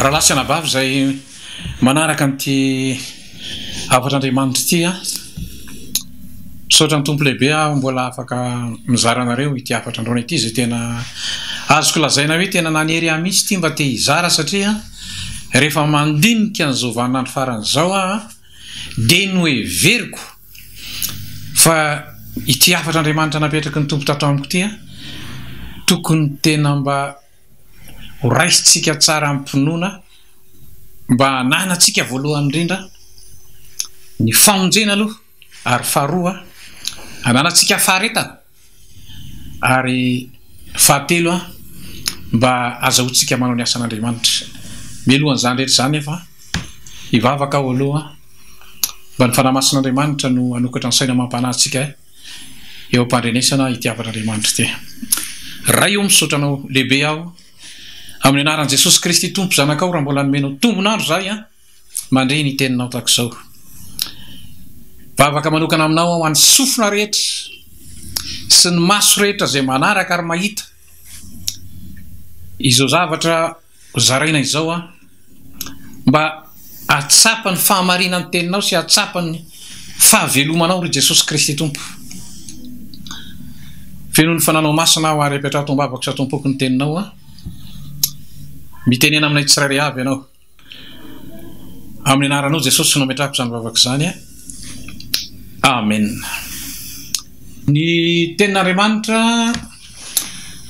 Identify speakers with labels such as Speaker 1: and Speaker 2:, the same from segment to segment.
Speaker 1: raha lasana bavy zay manaraka n'ity afatr'andriamanitra ity a misaotra ny tompo lehibe aho mbola afaka mizaranareo ity afatr'androna ity zay tena azoko lazaina hoe tena nanery ahy mihitsy ity mba te hizara satria rehefa mandinika an'izao vaninandro faran'izao aho de ny hoe veriko fa ity afatr'andriamanitra napetraky ny tompo tato amiko ity a tokony tena mba ho raisitsika tsara ampinoana mba nanatsika voalohany indrindra ny famonjena aloha ary faharoa ananatsika faharetana ary fahatelo a mba azahotsika manao ny asan'andriamanitra mialohan'izany rehetra zany efa hivavaka aho aloha mba ny fanamasin'andriamanitra no anokatra ny saina mampanahytsika eo am-pandrenesana ity afatr'andriamanitra ity raha io misotranao lehibe aho amin'ny anaran'i Jesosy Kristy tompo zanakao raha mbola nomenao tombonandro zay a mandre ny teninao tak'izao vavaka manokana aminao aho any sofina rehetra sy ny maso rehetra zay manaraka ary mahita izao zavatra zaraina izao a mba atsapany fahamarinany teninao sy atsapany fahavelomanao ry Jesosy Kristy tompo fenoa ny fananao masina aho ary apetra tombavako sa tompoko ny teninao a mitenena aminay tsirairay avy ianao amin'ny anaranao Jesosy no metrako zany vavaka zany a amen. Ny tenin'Andriamanitra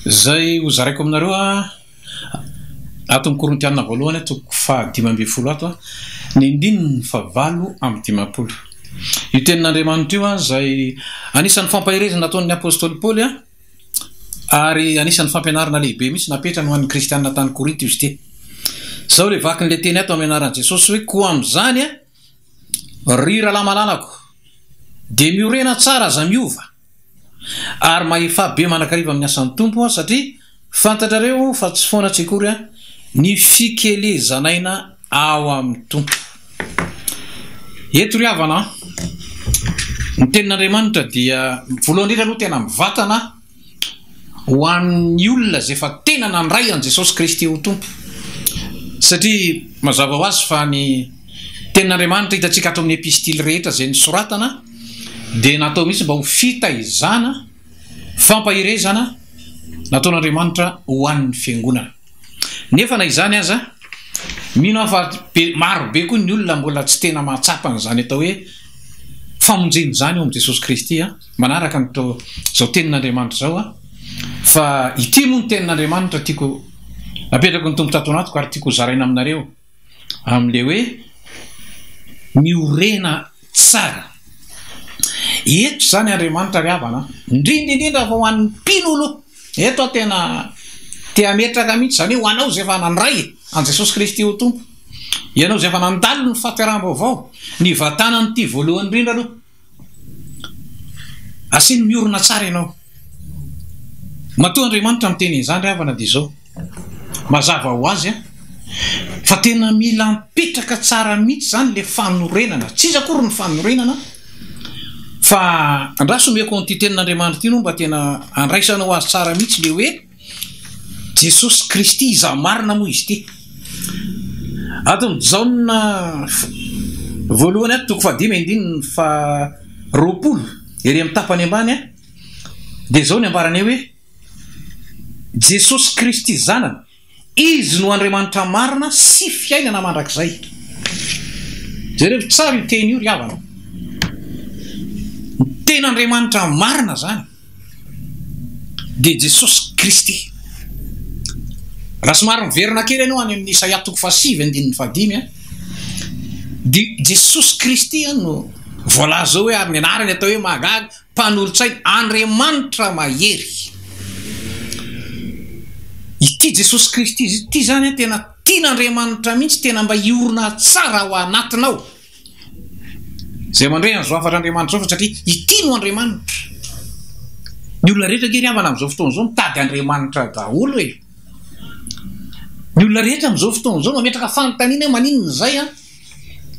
Speaker 1: zay ho zaraiko aminareo a ato amin'ny Korintianina voalohany toko 5:12 ato a ny 9:9-10 io tenin'Andriamanitra io a zay anisan'ny fampahirezana nataon'ny apôstôly Paoly a ary anisan'ny fampianarana lehibe mihitsy napetrany ho an'ny kristianina tany Korinty izy ity zao le vakin'le teny ato amin'ny anaran'i Jesosy hoe ko amin'izany a ry rahalahy malalako de miorena tsara aza miova ary mahefa be manakariva amin'ny asan'ny tompo a satria fantatrareo fa tsy foana tsekory a ny fikelezanaina ao amin'ny tompo eto ry havana ny tenin'Andriamanitra dia voalohany indrindra aloha tena mivatana ho an'ny olona zay fa tena nandray an Jesosy Kristy ho tompo satria mazava ho azy fa ny tenin'Andriamanitra hitantsika ato amin'ny epistily rehetra zay nisoratana dia natao mihitsy mba ho fitaizana fampahirezana nataon'Andriamanitra ho an'ny fiangonana nefa na izany aza mino aho fa maro be koa ny olona mbola tsy tena mahatsapana zany atao hoe famonjeny zany eo amin'i Jesosy Kristy a manaraka nytao zao tenin'Andriamanitra zao a fa ity moa ny tenin'Andriamanitra tiako napetrako ny tompo tato anatiko ary tiako zaraina aminareo amin'le hoe miorena tsara eto zany Andriamanitra ry havana indrindra fa ho an'ny mpinolo eto a tena te ametraka mihitsy zany ho anao zay efa nandray an Jesosy Kristy ho tompo ianao zay efa nandalo ny fahateram-baovao ny vatanany ity voalohany indrindra aloha asiny miorona tsara ianao matoa Andriamanitra miteny izany ry havana dia zao mazava ho azy a fa tena mila mipetraka tsara mihitsy zany le fanorenana tsy izy akory ny fanorenana fa andrasomeko an'ity tenin'Andriamanitra ity no mba tena andraisana ho azy tsara mihitsy le hoe Jesosy Kristy iza marina moa izy ity ato ny jaona voalohany ato toko 5:20 ery amin'ny tapany ambany a dia zao ny ambarany hoe Jesosy Kristy zanany izy no Andriamanitra marina sy fiainana mandrakizay jereo tsara io teny io ry havana ny ten'Andriamanitra marina zany dia Jesosy Kristy raha somary miverina kely ianao any amin'ny Isaia toko 5:5 a dia Jesosy Kristy no voalaza hoe ary ny anarany atao hoe mahagaga mpanolotsaina Andriamanitra mahery ity Jesosy Kristy ity zany a tena tian'Andriamanitra mihitsy tena mba hiorina tsara ho anatinao zay mandray an'izao afatr'Andriamanitra zao fa satria ity no Andriamanitra ny olona rehetra kely havana amin'izao fotoan'izao mitady Andriamanitra daholo hoe ny olona rehetra amin'izao fotoan'izao mametraka fanontaniana maninona zay a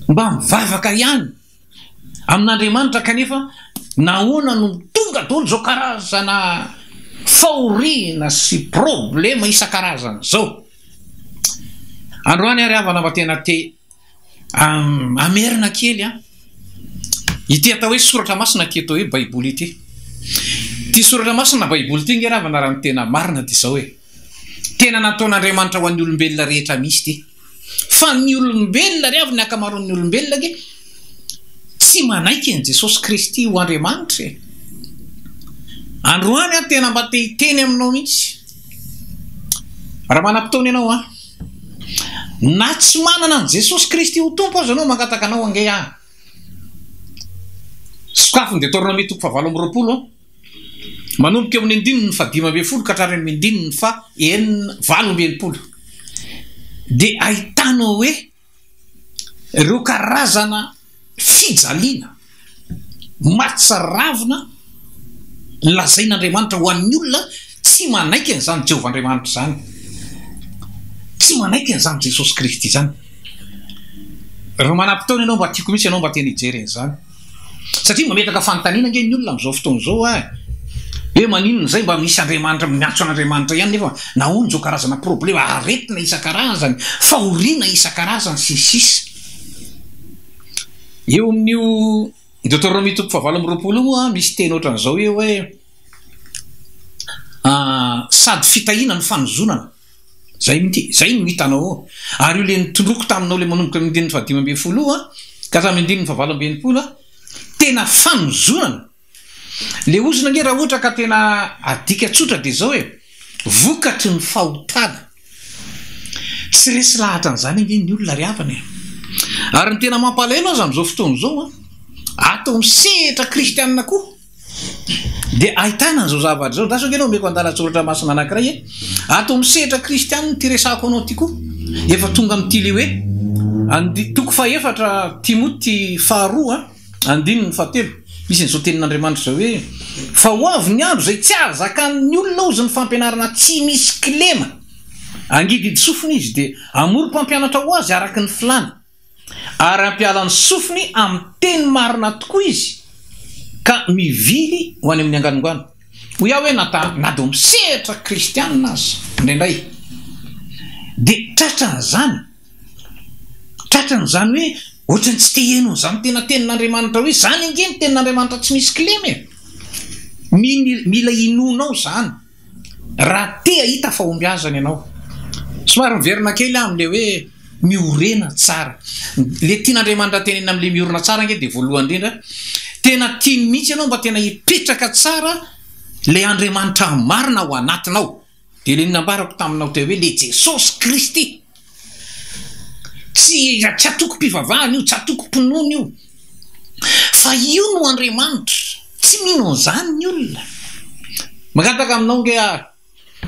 Speaker 1: mba mivavaka ihany amin'Andriamanitra kanefa nahoana no tonga daholo zao karazana fahoriana sy problema isan-karazana zao androany ary havana mba tena te amerina kely a ity atao hoe soratra masina ty atao hoe baiboly ity ty soratra masina baiboly ty nge ravana raha ny tena marina dia zao hoe tena nataon'Andriamanitra ho an'ny olombelona rehetra misy ty fa ny olombelona ry avy ny akamaroan'ny olombelona ge tsy manaiky an Jesosy Kristy ho Andriamanitra androany a tena mba te hiteny aminao mihitsy raha manam-potoana ianao a na tsy manana an Jesosy Kristy ho tompo azy anao mangataka anao ange sokafony Deutéronomie 7:20 manomboka amin'ny 5:10 ka hatramin'ny 7:20 dia ahitanao hoe ireo karazana fijaliana matsaravina lazain'Andriamanitra ho an'ny olona tsy manaiky an'izany Jehovah Andriamanitra zany tsy manaiky an'izany Jesosy Kristy zany raha manam-potoana ianao mba tiako mihitsy ianao mba tena hijery an'izany satria mametaka fanontaniana nge ny olona amin'izao fotoana izao hoe maninona zay mba misy Andriamanitra miatso an'Andriamanitra ihany nefa nahoana zao karazana problema aretina isan-karazany fahoriana isan-karazany sisisy eo amin'io Deutéronomie 7:20 moa misy teny ohatran'izao hoe sady fitahiana ny fanozonana zay no hitanao ary io le nitondroko taminao le manomboka amin'ny 5:10 ka hatramin'ny 7:20 tena fanozonana le ozona nge raha ohatra ka tena adika tsotra dia zao hoe vokatry ny fahotana tsy resy lahatra an'izany nge ny olona ry havany ary ny tena mampalahelo azy amin'izao fotoana izao atao misehatra kristianina koa dia ahitana an'izao zavatra zao daso nge anao meko andalatsoratra masina anankiray atao misehatra kristianina ty resako anao ty koa efa tonga amin'ity le hoe 2 Timoty 2:7 misy n'izao tenin'Andriamanitra zao hoe fa ho avy ny andro zay tsy azakan'ny olona ozy ny fampianarana tsy misy kilema angididy sofiny izy dia amory mpampianatra ho azy araky ny filany ary ampialany sofiny amin'ny teny marina tokoa izy ka mivily ho any amin'ny anganongoana ho iaho hoe nadao misehatra kristianina azy indraindray dia tratran'izany hoe ohatrany tsy teheno zany tena tenin'Andriamanitra hoe zany inge ny tenin'Andriamanitra tsy misy kilema mila inonao zany raha te hahita fahombiazana ianao somary miverina kely amin'le hoe miorena tsara le tian'Andriamanitra tenena amin'le miorina tsara nge dia voalohany indrindra tena tiany mihitsy ianao mba tena hipetraka tsara le Andriamanitra marina ho anatinao dia le nambarako taminao teo hoe le Jesosy Kristy tsy atoko mpivavahana io tsy atoko mpinoana io fa io no Andriamanitra tsy mino an'izany ny olona magataka aminao nge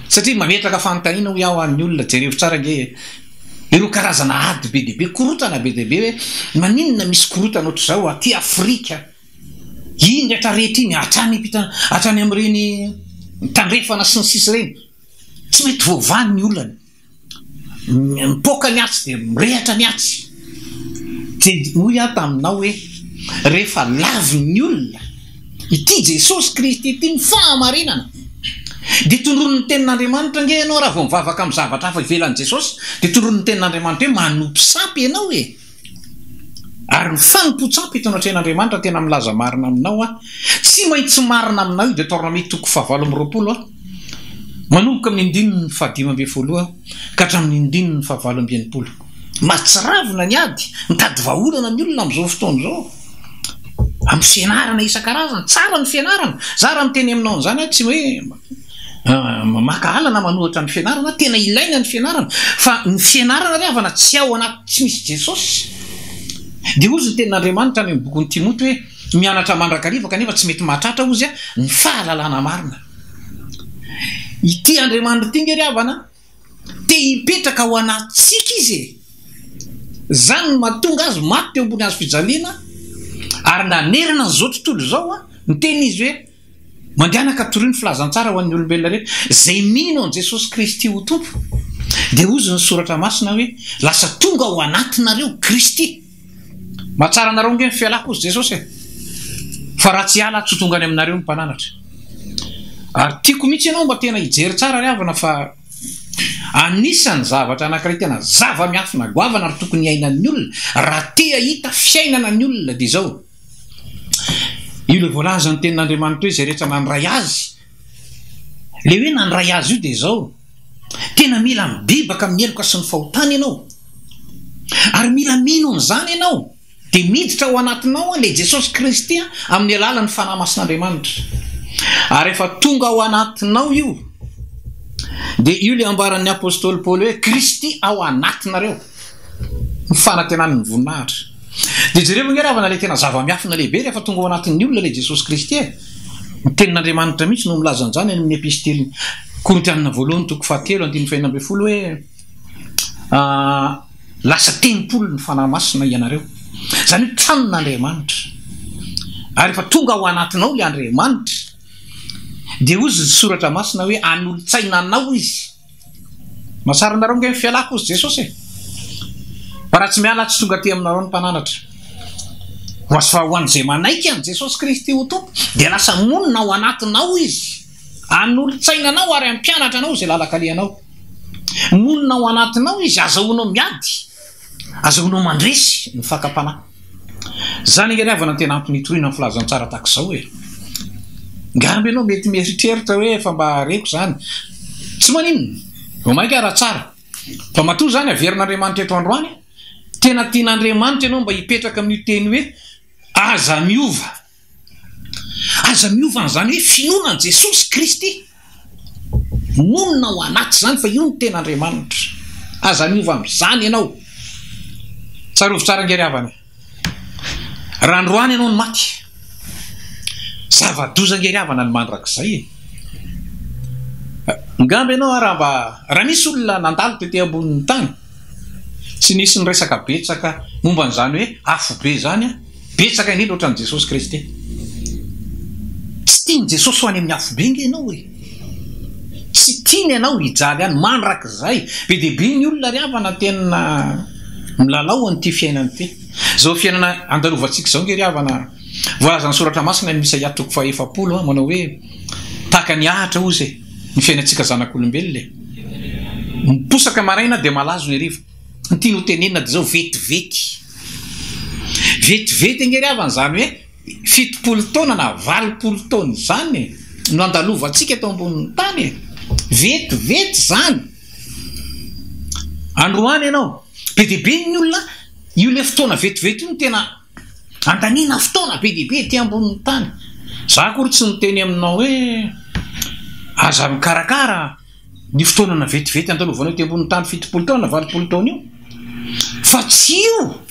Speaker 1: satria mametraka fanontaniana ho iaho amin'ny olona jerevo tsara nge ireo karazana ady be dehibe korotana be dehibe hoe maninona misy korotana ohatr'izao aty Afrika indratra rehetra iny hatrany amin'ireny tandrefana sy ny sisy reny tsy mety voavany ny olona mipoka ny atsy dia mirehatra ny atsy dia hoy aho taminao hoe rehefa lavy ny olona ity Jesosy Kristy ity ny fahamarinana dia tondron'ny tenin'Andriamanitra nge ianao raha vao mivavaka amin'ny zavatra hafa ivelan'i Jesosy dia tondron'ny tenin'Andriamanitra hoe manompo sampy ianao ary ny fanompo-tsampy eto anatrehan'Andriamanitra tena milaza marina aminao tsy maintsy marina aminao io Deutéronomie 7:20 manomboka amin'ny 5:10 ka hatramin'ny 7:20 matsiravina ny ady mitady vaholana ny olona amin'izao fotoana izao amin'ny fianarana isan-karazany tsara ny fianarana za raha miteny aminao an'izany tsy hoe maka alana manohatra ny fianarana tena ilaina ny fianarana fa ny fianarana ry havana tsy ao anaty tsy misy Jesosy dia ozy ny tenin'Andriamanitra ny bokon'ny Timoty hoe mianatra mandrakariva kanefa tsy mety mahatratra ozy ny fahalalana marina ity Andriamanitra ity nge ry havana te hipetraka ho anatsika izy zany no mahatonga azy maty teo ambony azo fijaliana ary nanerina n'izao tontolo izao ny teny izy hoe mandehanaka toriany filazantsara ho an'ny olombelona rehetra zay mino an Jesosy Kristy ho tompo dia ozy ny soratra masina hoe lasa tonga ho anatinareo Kristy mahatsara anareo nge ny fialako ozy Jesosy fa raha tsy ala tsy ho tonga any aminareo ny mpananatra ary tiako mihitsy ianao mba tena hijery tsara ry havana fa anisany zavatra anankiray tena zava-miafina goavana ary tokony iainan'ny olona raha tea hita fiainana ny olona dia izao io le voalaza ny tenin'Andriamanitra hoe izay rehetra nandray azy le hoe nandray azy io dia izao tena mila mibebaka mieloka sy ny fahotany ianao ary mila mino n'izany ianao dia miditra ao anatinao le Jesosy Kristy amin'ny alalan'ny fanahy masin'Andriamanitra ary efa tonga ao anatinao io dia io le ambaran'ny apôstôly Paoly hoe Kristy ao anatinareo ny fanantenan'ny voninahitra dia jereo nge ravana le tena zava-miafina lehibe rehefa tonga ao anatin'ny olona le Jesosy Kristy ny tenin'Andriamanitra mihitsy no milazany izany amin'ny epistely Korintianina voalohany toko 7:5 hoe lasa tempolo ny fanahy masina ianareo izany hoe tranon'Andriamanitra ary efa tonga ao anatinao le Andriamanitra dia ozy soratra masina hoe anolo-tsaina anao izy masaranareo nge fialako ozy Jesosy fa raha tsy miala tsy tonga ty aminareo ny mpananatra hoasy fa ho an'izay manaiky an' Jesosy Kristy ho tompo dia lasa monina ao anatinao izy anolo-tsaina anao ary ampianatra anao izay lalakaleanao monina ao anatinao izy azahoanao miady azahoanao mandresy ny fakapanahy zany nge riavana tena ampinitorina ny filazantsara tahaka izao hoe ngamby ianao mety mieritreritra hoe efa mba reko zany tsy maninona vo mainka raha tsara fa matoa zany averin'Andriamanitra eto androany tena tian'Andriamanitra ianao mba hipetraka amin'ny teny hoe aza miova n'izany hoe finoana Jesosy Kristy monina ao anaty zany fa io ny ten'Andriamanitra aza miova amin'izany ianao tsarovy tsara ngeriavana raha androany ianao ny maty zava-doza ngeriavana ny mandrak'izay ngamby ianao raha misy olona nandalo tety ambonin'ny tany tsy nisy ny resaka betsaka momba n'izany hoe afo be zany betsaka indrindra ohatran'i Jesosy Kristy tsy tiany Jesosy ho any amin'ny afo be nge ianao hoe tsy tiany ianao hijaly any mandrak'izay be dehibe ny olona riavana tena milalao an'ity fiainany ity zao fiainana andalovantsika izao nge riavana voalazany soratra masina ny Isaia 40 manao hoe tahaka ny ahatra ozy ny fiainantsika zanak'olombelona miposaka maraina dia malazo ny hariva ny tiany ho tenenina dia zao vetivety ngeriavana zany hoe 70 taona na 80 taona zany no andalovantsika eto ambonin'ny tany vetivety zany androany ianao be dehibe ny olona io le fotoana vetivety io no tena andaniana fotoana be dehibe ty ambonin'ny tany za kory tsy niteny aminao hoe aza mikarakara ny fotoanana vetivety andalovana ty ambonin'ny tany 70 taona 80 taona io fa tsy io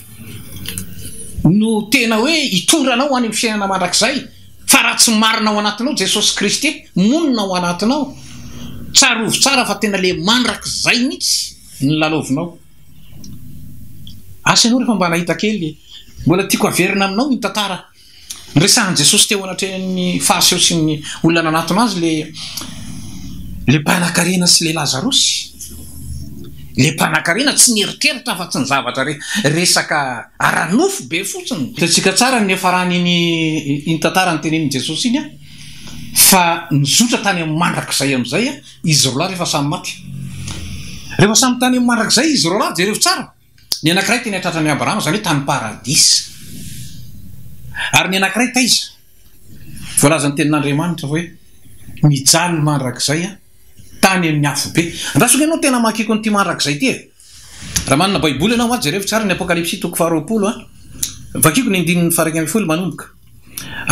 Speaker 1: no tena hoe hitondranao any amin'ny fiainana mandrak'izay fa raha tsy marina ao anatinao Jesosy Kristy monina ao anatinao tsarovy tsara fa tena le mandrak'izay mihitsy ny lalaovinao asa ianao rehefa mba nahita kely mbola tiako averina aminao ny tantara nyresahan'i Jesosy teo anatrehan'ny fahaseho sy ny olona nanatona azy le mpanan-karena sy le Lazarosy le mpanan-karena tsy nieritreritra fa tsy ny zavatra resaka aranofo be fotsiny hitantsika tsara ny efarany iny tantara ny tenen'i Jesosy iny fa nizotra tany amin'ny mandrak'izay amin'izay izy roa rehefa samy maty rehefa samy tany amin'ny mandrak'izay izy roa jereo tsara ny anankiray teny atratrany Abrahama zany hoe tany paradisa ary ny anankiray taiza voalazany tenin'Andriamanitra hoe mijaly mandrak'izay tany amin'ny afo be andrasoka ianao tena makiko n'ity mandrak'izay ty raha manana baiboly ianao aty jereo tsara ny Apokalipsy 20 vakiko ny 9:10 manomboka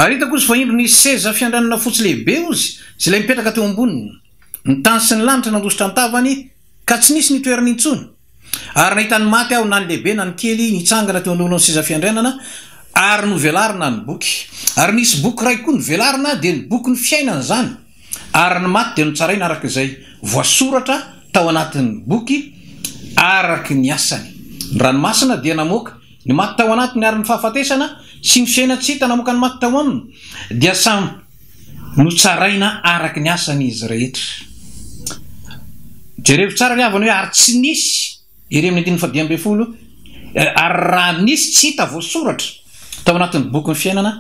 Speaker 1: ary hitako izy fa indro nisy seza fiandranana fotsy lehibe ozy zay ilay mipetraka teo amboniny ny tany sy ny lanitra nandositra an-tavany ka tsy nisy nitoerana intsony ary nahitany maty aho na ny lehibe na ny kely nitsangana teo anolon'ny seza fiandrianana ary novelarina ny boky ary nisy boky ray koa novelarina dia ny boky ny fiainana zany ary ny maty dia notsaraina araka izay voasoratra tao anatin'ny boky araky ny asany ny ranomasina dia namoaka ny maty tao anatiny ary ny fahafatesana sy ny fiaina tsy hita namoaka ny maty tao aminy dia samy notsaraina araky ny asany izy rehetra jereo tsara riavana hoe ary tsy nisy iry amin'ny 10:10 ary raha nisy tsy hita voasoratra tao anatin'ny boky ny fiainana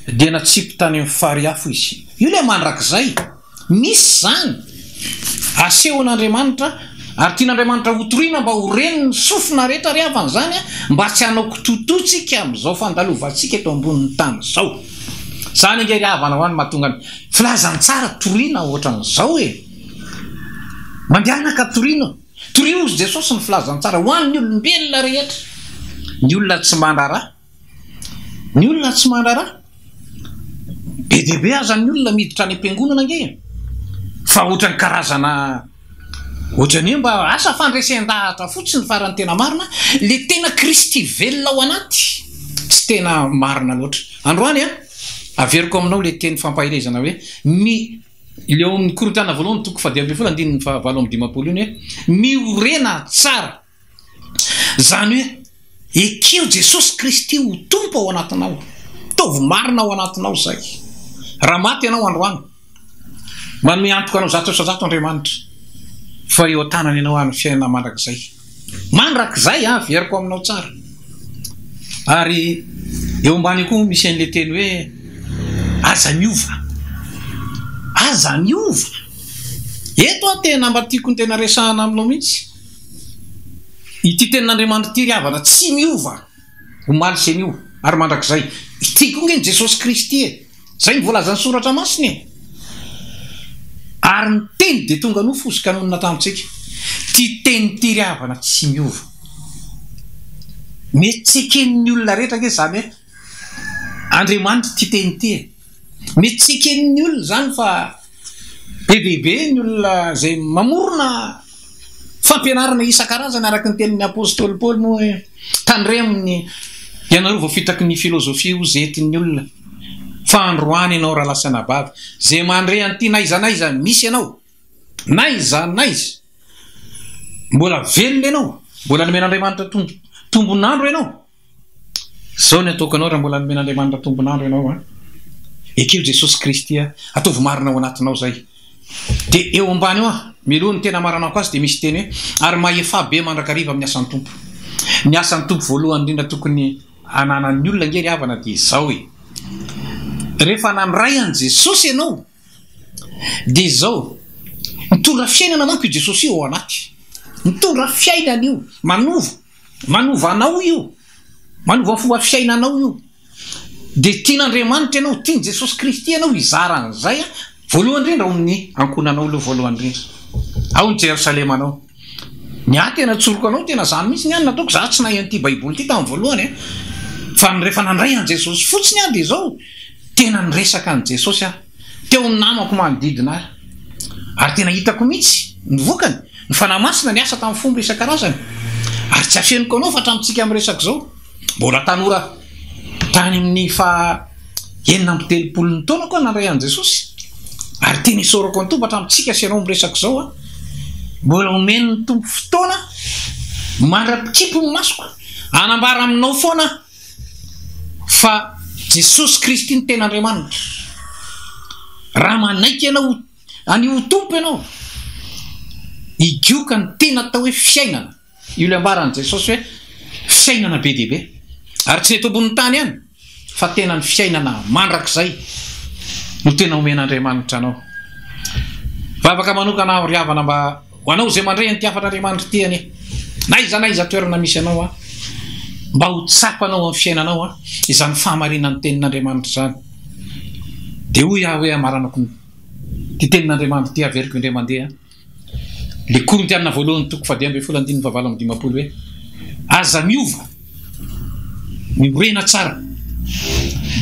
Speaker 1: dia natsipy tany amin'ny fary afo izy io le mandrak'izay misy zany asehon'Andriamanitra ary tian'Andriamanitra hotoriana mba ho reny ny sofina rehetra ry havana zany mba tsy hanao kitototsika amin'izao fandalovantsika eto ambonin'ny tany zao. Zany inge ry havana ho any mahatonga filazany tsara toriana ohatran'izao mandeana ka toriana ozy Jesosy ny filazany tsara ho an'ny olombelona rehetra, ny olona tsy mandrara, ny olona tsy mandrara. Be dehibe aza ny olona miditra any am-piangonana nge fa ohatran'ny karazana ohatrany mba asa fandresen-dahatra fotsiny farany tena marina, le tena Kristy velona ao anaty tsy tena marina loatra. Androany averiko aminao le teny fampahirezana hoe le ao amin'ny Korintiana voalohany toko 7:7 iny hoe miorena tsara, zany hoe ekeo Jesosy Kristy ho tompo ao anatinao, tovy marina ao anatinao zay. Raha maty ianao androany manome antoka anao zato Andriamanitra fa eo tanany ianao any fiainana mandrakizay veriko aminao tsara. Ary eo ambany koa misy an'le teny hoe aza miova. Eto tena mba tiako ny tena resahana aminao mihitsy. Ity tenin'Andriamanitra ity ry havana tsy miova, omaly se mio ary mandrakizay. Ity koa nge Jesosy Kristy zay ny voalazan'ny soratra masiny ary ny teny de tonga no fosika nonina tamintsika. Ty teny ity ry havana tsy miova. Mety tsy eken'ny olona rehetra nge zany hoe Andriamanitra ty teny ity mety tsy eken'ny olona zany fa be dehibe ny olona zay mamorona fampianarana isan-karazany araky ny tenin'ny apôstôly Paoly moa hoe tandremony ianareo vao fitaky ny filozofia ho zetin'ny olona fa androany ianao raha lasa nabavy zay mandre an'ity naiza misy ianao naiza mbola velona ianao, mbola nomen'Andriamanitra tombonandro ianao. Zao ny ataoko anao raha mbola nomen'Andriamanitra tombonandro ianao ekeo Jesosy Kristy ataovy marina ao anatinao zay. De eo ambany eo miloha ny tena maranako azy de misy teny hoe ary mahefa be mandrakariva amin'ny asan'ny tompo. Ny asan'ny tompo voalohany indrindra tokony ananan'ny olona nge ry havana de zao rehefa nandray an Jesosy ianao de zao mitondra fiainana manko io Jesosy io ao anaty, mitondra fiainana io, manova anao io, manova fomba fiainanao io. De tian'Andriamanitra ianao, tiany Jesosy Kristy ianao izaran'zay voalohany indrindra ao amin'ny ankonanao aloha voalohany indrindra ao ny Jerosalema anao. Ny tena tsoroko anao tena zany mihitsy ny nataoko za tsy nahay an'ity baiboly ity tamin'ny voalohany fa rehefa nandray an Jesosy fotsiny de zao tena niresaka an Jesosy teo amin'ny namako manodidina ary tena hitako mihitsy ny vokany, ny fanamasina ny asa tamin'ny fomba isan-karazany. Ary tsy afeniko anao fa hatramintsika amin'ny resaka zao mbola tanora tany amin'ny fa 9 taona koa nandray an Jesosy ary tena isorako ny tompo hatramintsika sy ianao miresaka zao mbola omeny ny tompo fotoana mandra-pikipo ny masoko anambara aminao foana fa Jesosy Kristy ny ten'Andriamanitra. Raha manaiky ianao anio tompo ianao igioka ny tena atao hoe fiainana io le ambaran'i Jesosy hoe fiainana be dehibe ary tsy eto ambonin'ny tany ihany fa tena ny fiainana mandrakizay no tena omen'Andriamanitra anao. Vavaka manokana ry havana mba ho anao zay mandray ny tiafan'Andriamanitra tiany naiza toerana misy anao mba ho tsapanao amin'ny fiainanao izany fahamarinan'ny tenin'Andriamanitra zany. De hoy hoe amaranako ty tenin'Andriamanitra ty averiko indray mandeha le Korintiana voalohany toko 7:7 hoe aza miova, miorena tsara,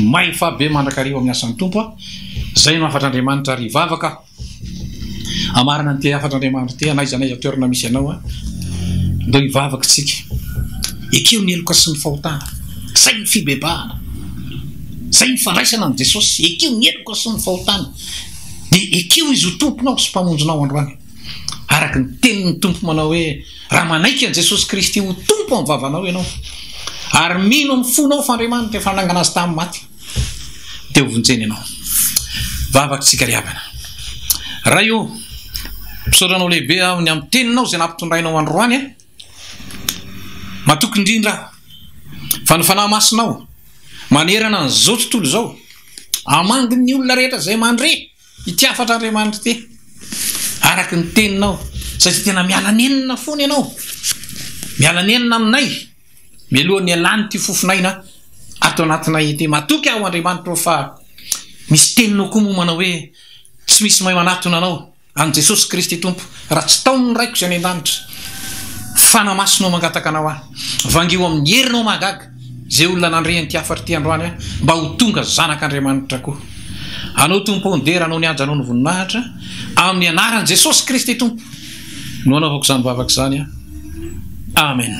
Speaker 1: mahefa be mandrakariva amin'ny asan'ny tompo zay no afatr'Andriamanitra ary vavaka amarina ny ty afatr'Andriamanitra ty naiza toerana misy anao ndao ivavaka tsika ekeo ny eloka sy ny fahotana, zay ny fibebahana, zay ny fandraisana an Jesosy, ekeo ny eloka sy ny fahotana de ekeo izy ho tomponao sy mpamonjonao androany araky ny tenin'ny tompo manao hoe raha manaiky an Jesosy Kristy ho tompo amin'ny vavanao ianao ary mino amin'ny fonao fa Andriamanitra efa nangana azy tamin'ny maty de hovonjeny ianao. Vavaka tsika ry havana raha io mpisaoranao lehibe ny amin'ny teninao zay nampitondrainao androany matoky indrindra fa ny fanahy masinao manerana n'izao tontolo zao amangy ny olona rehetra zay mandre ity afatr'Andriamanitra ty araky ny teninao satria tena mialanenina foana ianao, mialanenina aminay mialohan'ny alany ty fofinaina ato anatinay ity. Matoky aho Andriamanitra fa misy teninao koa moa manao hoe tsy misy mahay manatona anao an' Jesosy Kristy Tompo raha tsy taon'ny raiko izay any an-danitra. Fanamasinao mangataka anao ahy, vangio amin'ny herinao mahagaga zay olona nandrehany ty afary ty androany mba ho tonga zanak'Andriamanitra koa. Anao Tompo ndera anao ny ajanao ny voninahitra amin'ny anaran'i Jesosy Kristy Tompo no anaovako izany vavaka izany. Amen.